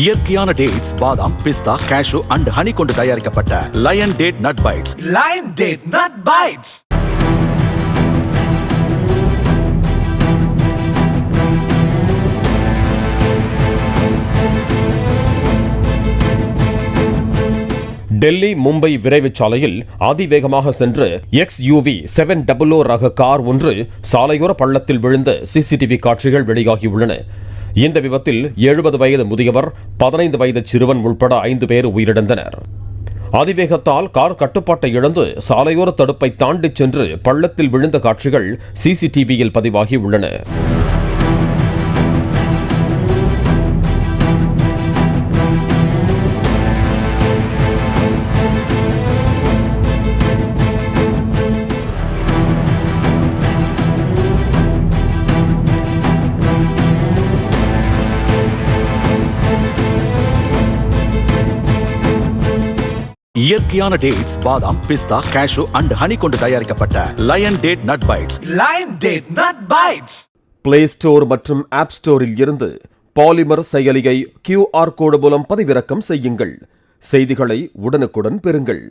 இயற்கையான டேட்ஸ், பாதாம், பிஸ்தா, cash and honey கொண்டு தயாரிக்கப்பட்ட line date nut bites. Line date nut bites. Delhi Mumbai விரைவுச் சாலையில் அதிவேகமாக சென்று XUV 700 ரக கார் ஒன்று சாலையோர பள்ளத்தில் விழுந்த CCTV காட்சிகள் வெளியாகியுள்ளன. இந்த விபத்தில் 70 வயது முதியவர், 15 வயது சிறுவன் உட்பட 5 பேர் உயிரிழந்தனர். அதிவேகத்தால் கார் கட்டுப்பாட்டை இழந்து சாலையோர தடுப்பை தாண்டி சென்று பள்ளத்தில் விழுந்த காட்சிகள் CCTVயில் பதிவாகியுள்ளன. இயற்கையான டேட்ஸ், பாதாம், பிஸ்தா, கேஷு அண்ட் ஹனி கொண்டு தயாரிக்கப்பட்ட line date nut bites. Line date nut bites. Play store மற்றும் ஆப் ஸ்டோரில் இருந்து பாலிமர் செயலியை QR கோடு மூலம் பதிவிறக்கம் செய்யுங்கள். செய்திகளை உடனுக்குடன் பெறுங்கள்.